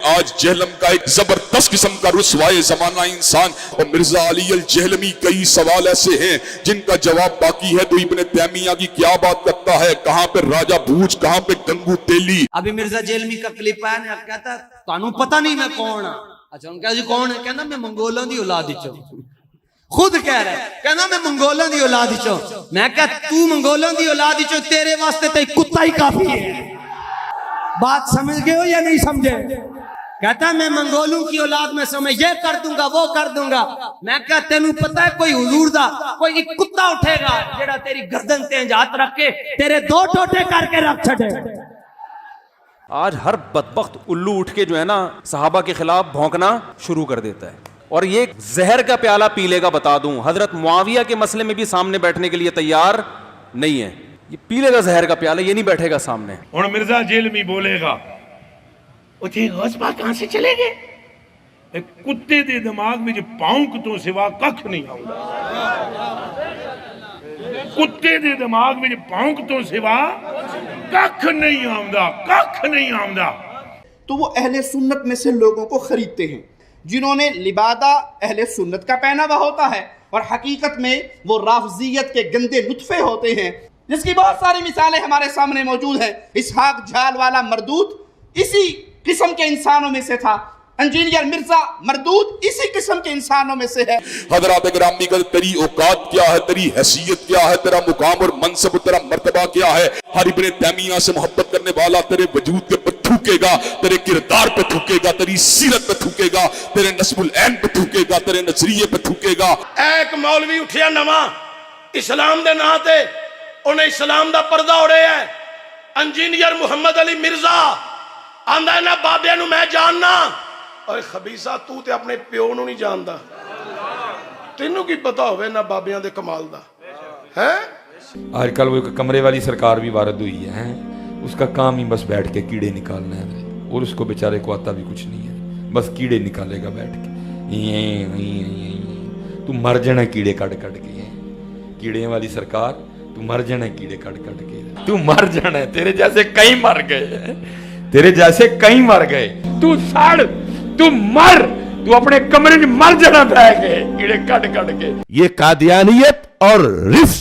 آج جہلم کا ایک زبردست قسم کا رسوائے زمانہ انسان، اور مرزا علی الجہلمی کئی سوال ایسے ہیں جن کا جواب باقی ہے۔ تو ابن تیمیہ کی کیا بات کرتا ہے، کہاں پہ راجہ بھوج، کہاں پہ گنگو تیلی۔ ابھی مرزا جہلمی کا کلپ آیا نا، کہتا تانوں پتہ نہیں میں کون ہاں۔ اچھا ان کہا جی کون ہے، کہنا میں منگولاں دی اولاد وچوں، خود کہہ رہا ہے، کہنا میں منگولاں دی اولاد وچوں۔ میں کہا تو منگولاں دی اولاد وچوں، تیرے واسطے تے کتا ہی کافی ہے۔ بات سمجھ گئے ہو یا نہیں سمجھے؟ کہتا ہے میں منگولوں کی اولاد میں سے میں یہ کر دوں گا وہ کر دوں گا۔ میں کہا تینوں پتہ ہے کوئی حضور دا کوئی ایک کتا اٹھے گا جڑا تیری گردن تے ہاتھ رکھ کے تیرے دو ٹوٹے کر کے رکھ چھڑے۔ آج ہر بدبخت الو اٹھ کے جو ہے نا صحابہ کے خلاف بھونکنا شروع کر دیتا ہے، اور یہ زہر کا پیالہ پی لے گا۔ بتا دوں حضرت معاویہ کے مسئلے میں بھی سامنے بیٹھنے کے لیے تیار نہیں ہے، یہ پی لے گا زہر کا پیالہ، یہ نہیں بیٹھے گا سامنے۔ اور مرزا جہلمی بولے گا اچھے غصبہ کہاں سے چلے گئے، ایک کتے دے دماغ میں جو پاؤنک تو سوا ککھ نہیں آؤں گا، کتے دے دماغ میں جو پاؤنک تو سوا ککھ نہیں آؤں گا، ککھ نہیں آؤں گا۔ تو وہ اہل سنت میں سے لوگوں کو خریدتے ہیں جنہوں نے لبادہ اہل سنت کا پہنا ہوا ہوتا ہے، اور حقیقت میں وہ رافضیت کے گندے نطفے ہوتے ہیں، جس کی بہت ساری مثالیں ہمارے سامنے موجود ہیں۔ اسحاق جھال والا مردود اسی قسم کے انسانوں میں سے تھا، انجینئر مرزا مردود اسی قسم کے انسانوں میں سے ہے۔ حضرات گرامی کا تیری اوقات کیا ہے، تیری حیثیت کیا ہے، تیرا مقام اور منصب، تیرا مرتبہ کیا ہے؟ ہر ابن تیمیہ سے محبت کرنے والا تیرے وجود کے پر تھوکے گا، تیرے کردار پہ تھوکے گا، تیری سیرت پہ تھوکے گا، تیرے نسب العین پہ تھوکے گا، تیرے نظریے پہ تھوکے گا۔ ایک مولوی اٹھیا نواں اسلام دے نا تے انہیں اسلام دا پردہ اڑے ہے، انجینئر محمد علی مرزا آندا ہے نا بابے نو میں جاننا، اور خبیثہ تو تے اپنے پیو نو نہیں جاندا، تینوں کی پتہ ہوئے نا بابیاں دے کمال دا ہے۔ آج کل وہ کمرے والی سرکار بھی وارد ہوئی ہے، اس کا کام ہی بس بیٹھ کے کیڑے نکالنا ہے، اور اس کو بیچارے کو آتا بھی کچھ نہیں ہے، بس کیڑے نکالے گا بیٹھ کے۔ تو مر جانا کیڑے کٹ کٹ کے، کیڑے والی سرکار تو مر جانا کیڑے کٹ کٹ کے، تو مر جانا ہے، تیرے جیسے کئی مر گئے، تیرے جیسے کئی مر گئے، تو سڑ، تو مر، تو اپنے کمرے میں مر جانا بہ گئے کیڑے کٹ کٹ کے۔ یہ قادیانیت اور رفض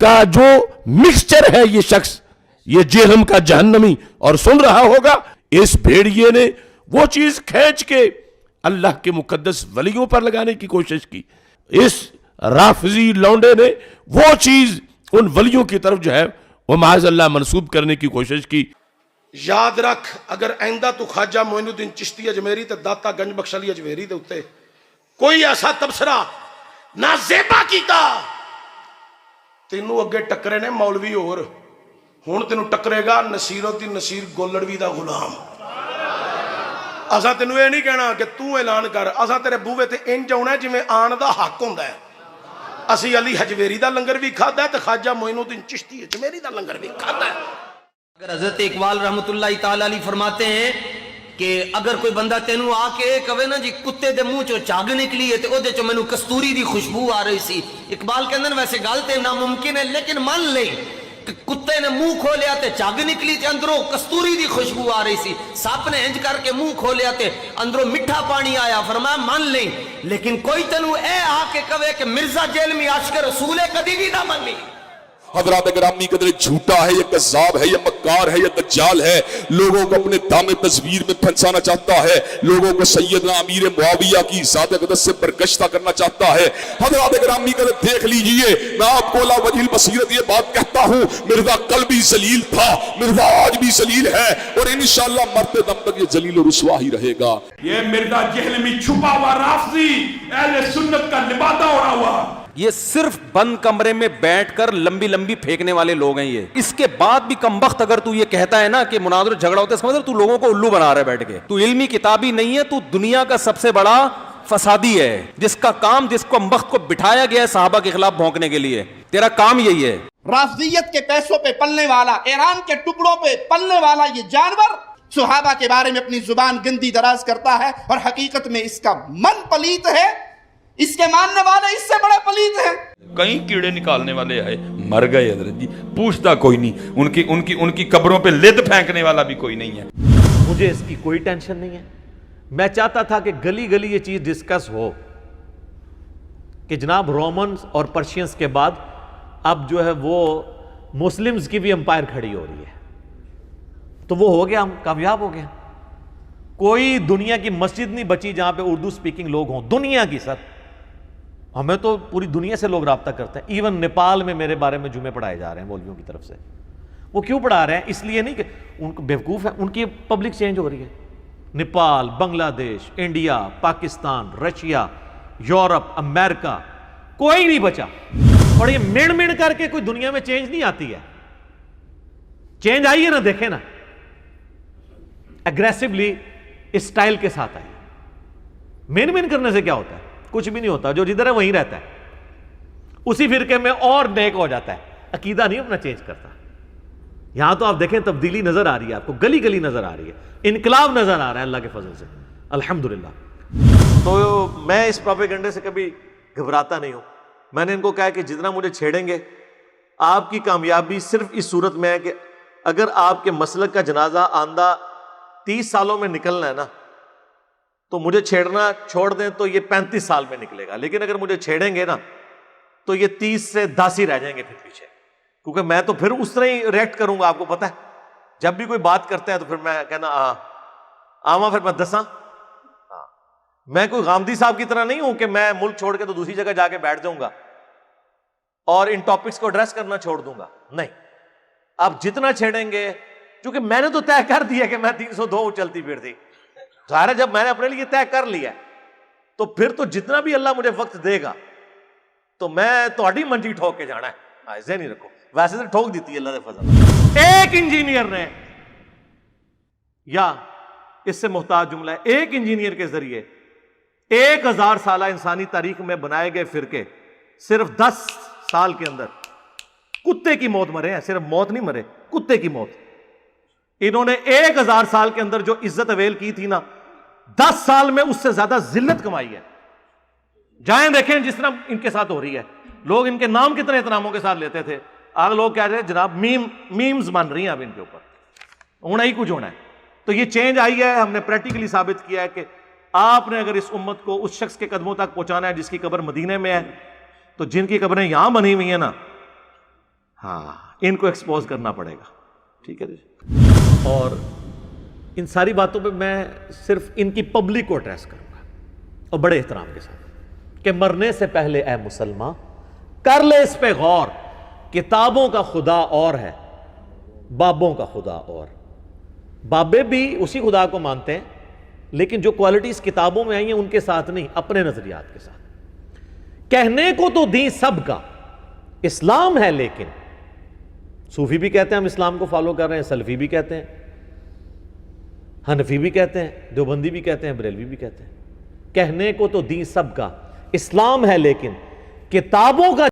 کا جو مکسچر ہے، یہ شخص، یہ جہنم کا جہنمی، اور سن رہا ہوگا اس بھیڑیے نے وہ چیز کھینچ کے اللہ کے مقدس ولیوں پر لگانے کی کوشش کی، اس رافضی لونڈے نے وہ چیز ان ولیوں کی طرف جو ہے وہ معاذ اللہ منسوب کرنے کی کوشش کی۔ یاد رکھ اگر آئندہ تو خواجہ معین الدین چشتی اجمیری تے داتا گنج بخش علی اجمیری دے اتے کوئی ایسا تبصرہ نہ زیبا کیتا، تینوں اگے ٹکرے نے مولوی اور ہون تینوں ٹکرے گا نصیر الدین نصیر گولڑوی دا غلام۔ اساں تینوں یہ نہیں کہنا کہ تو اعلان کر، اساں تیرے بوے تے انج آنا جویں آن دا حق ہوندا ہے۔ اسی علی حجویری دا لنگر بھی کھادا ہے تے خواجہ معین الدین چشتی اجمیری دا لنگر بھی کھادا ہے۔ اگر حضرت اقبال رحمت اللہ تعالی علیہ فرماتے ہیں کہ اگر کوئی بندہ تینوں آ کے کہے نا جی کتے دے منہ چوں چاگ نکلی ہے تے او دے چوں مینوں کستوری دی خوشبو آ رہی سی، اقبال کہندے نے ویسے گل تے ناممکن ہے، لیکن مان لیں کہ کتے نے منہ کھولیا تے چاگ نکلی تے اندروں کستوری دی خوشبو آ رہی سی، سپ نے انج کر کے منہ کھولیا تے اندروں میٹھا پانی آیا، فرمایا مان لیں، لیکن کوئی تینوں اے آ کے کہے کہ مرزا جہلمی عاشق رسول ہے، کدی بھی نہ منی۔ حضرات گرامی قدر جھوٹا ہے، یہ کذاب ہے، یہ مکار ہے، یہ دجال ہے، لوگوں کو اپنے دام تصویر میں پھنسانا چاہتا ہے، لوگوں کو سیدنا امیر معاویہ کی ذات اقدس سے برگشتہ کرنا چاہتا ہے۔ حضرات گرامی قدر دیکھ لیجئے، میں آپ کو لا وجہ البصیرت یہ بات کہتا ہوں، مرزا کل بھی ذلیل تھا، مرزا آج بھی ذلیل ہے، اور انشاءاللہ مرتے دم تک یہ ذلیل و رسوا ہی رہے گا۔ یہ مرزا جہلمی چھپا ہوا رافضی اہل سنت کا لبادہ اڑا ہوا، یہ صرف بند کمرے میں بیٹھ کر لمبی لمبی پھینکنے والے لوگ ہیں یہ۔ اس کے بعد بھی کم وقت اگر تو یہ کہتا ہے نا کہ مناظر جھگڑا ہوتا ہے، اس کا مطلب تو لوگوں کو الو بنا رہا ہے بیٹھ کے، تو علمی کتابی نہیں ہے، تو دنیا کا سب سے بڑا فسادی ہے، جس کا کام جس کو وقت کو بٹھایا گیا ہے صحابہ کے خلاف بھونکنے کے لیے، تیرا کام یہی ہے۔ رافضیت کے پیسوں پہ پلنے والا، ایران کے ٹکڑوں پہ پلنے والا یہ جانور صحابہ کے بارے میں اپنی زبان گندی دراز کرتا ہے، اور حقیقت میں اس کا من پلیت ہے، اس کے ماننے والے اس سے بڑے پلیت ہیں۔ کئی کیڑے نکالنے والے آئے، مر گئے حضرت جی، پوچھتا کوئی نہیں، ان کی قبروں پہ لد پھینکنے والا بھی کوئی نہیں ہے۔ مجھے اس کی کوئی ٹینشن نہیں ہے، میں چاہتا تھا کہ گلی گلی یہ چیز ڈسکس ہو کہ جناب رومنز اور پرشینز کے بعد اب جو ہے وہ مسلمز کی بھی امپائر کھڑی ہو رہی ہے. تو وہ ہو گیا, ہم کامیاب ہو گئے. کوئی دنیا کی مسجد نہیں بچی جہاں پہ اردو سپیکنگ لوگ ہوں, دنیا کی. سر ہمیں تو پوری دنیا سے لوگ رابطہ کرتے ہیں. ایون نیپال میں میرے بارے میں جمعے پڑھائے جا رہے ہیں مولویوں کی طرف سے. وہ کیوں پڑھا رہے ہیں؟ اس لیے نہیں کہ ان کو بیوقوف ہے, ان کی پبلک چینج ہو رہی ہے. نیپال, بنگلہ دیش, انڈیا, پاکستان, رشیا, یورپ, امریکہ, کوئی نہیں بچا. اور یہ مڑ مڑ کر کے کوئی دنیا میں چینج نہیں آتی ہے. چینج آئی ہے نا, دیکھیں نا, اگریسولی اسٹائل کے ساتھ آئی. مین مین کرنے سے کیا ہوتا ہے؟ کچھ بھی نہیں ہوتا. جو جدھر ہے وہیں رہتا ہے, اسی فرقے میں اور نیک ہو جاتا ہے. عقیدہ نہیں اپنا چینج کرتا. یہاں تو آپ دیکھیں تبدیلی نظر آ رہی ہے آپ کو, گلی گلی نظر آ رہی ہے, انقلاب نظر آ رہا ہے اللہ کے فضل سے, الحمدللہ. تو میں اس پروپیگنڈے سے کبھی گھبراتا نہیں ہوں. میں نے ان کو کہا کہ جتنا مجھے چھیڑیں گے, آپ کی کامیابی صرف اس صورت میں ہے کہ اگر آپ کے مسلک کا جنازہ آندہ 30 سالوں میں نکلنا ہے نا, تو مجھے چھیڑنا چھوڑ دیں تو یہ 35 سال میں نکلے گا. لیکن اگر مجھے چھیڑیں گے نا تو یہ 30 سے 10 ہی رہ جائیں گے پھر پیچھے, کیونکہ میں تو پھر اس طرح ہی ریئیکٹ کروں گا. آپ کو پتہ ہے جب بھی کوئی بات کرتا ہے تو پھر میں کہنا آواں, پھر میں دساں. میں کوئی غامدی صاحب کی طرح نہیں ہوں کہ میں ملک چھوڑ کے تو دوسری جگہ جا کے بیٹھ جاؤں گا اور ان ٹاپکس کو ایڈریس کرنا چھوڑ دوں گا. نہیں, آپ جتنا چھیڑیں گے, کیونکہ میں نے تو طے کر دیا کہ میں 302 چلتی پھرتی. ظاہر ہے جب میں نے اپنے لیے طے کر لیا تو پھر تو جتنا بھی اللہ مجھے وقت دے گا تو میں تہاڈی منجی ٹھوک کے جانا ہے. ایسے نہیں رکھو, ویسے تو ٹھوک دیتی ہے اللہ کے فضل. ایک انجینئر نے, یا اس سے محتاج جملہ ہے, ایک انجینئر کے ذریعے 1000 سالہ انسانی تاریخ میں بنائے گئے فرقے صرف 10 سال کے اندر کتے کی موت مرے ہیں. صرف موت نہیں مرے, کتے کی موت. انہوں نے 1000 سال کے اندر جو عزت اویل کی تھی نا, 10 سال میں اس سے زیادہ ذلت کمائی ہے. جائیں دیکھیں جس طرح ان کے ساتھ ہو رہی ہے. لوگ ان کے نام کتنے احتراموں کے ساتھ لیتے تھے, آج لوگ کہہ رہے ہیں جناب میمز بن رہی ہیں اب ان کے اوپر, ہونا ہی کچھ ہونا ہے. تو یہ چینج آئی ہے. ہم نے پریکٹیکلی ثابت کیا ہے کہ آپ نے اگر اس امت کو اس شخص کے قدموں تک پہنچانا ہے جس کی قبر مدینے میں ہے, تو جن کی قبریں یہاں بنی ہوئی ہیں نا, ہاں, ان کو ایکسپوز کرنا پڑے گا. ٹھیک ہے جی. اور ان ساری باتوں پہ میں صرف ان کی پبلک کو ایڈریس کروں گا اور بڑے احترام کے ساتھ کہ مرنے سے پہلے اے مسلمان کر لے اس پہ غور. کتابوں کا خدا اور ہے, بابوں کا خدا اور. بابے بھی اسی خدا کو مانتے ہیں, لیکن جو کوالٹیز کتابوں میں آئی ہیں ان کے ساتھ نہیں, اپنے نظریات کے ساتھ. کہنے کو تو دین سب کا اسلام ہے, لیکن صوفی بھی کہتے ہیں ہم اسلام کو فالو کر رہے ہیں, سلفی بھی کہتے ہیں, حنفی بھی کہتے ہیں, دیوبندی بھی کہتے ہیں, بریلوی بھی کہتے ہیں. کہنے کو تو دین سب کا اسلام ہے, لیکن کتابوں کا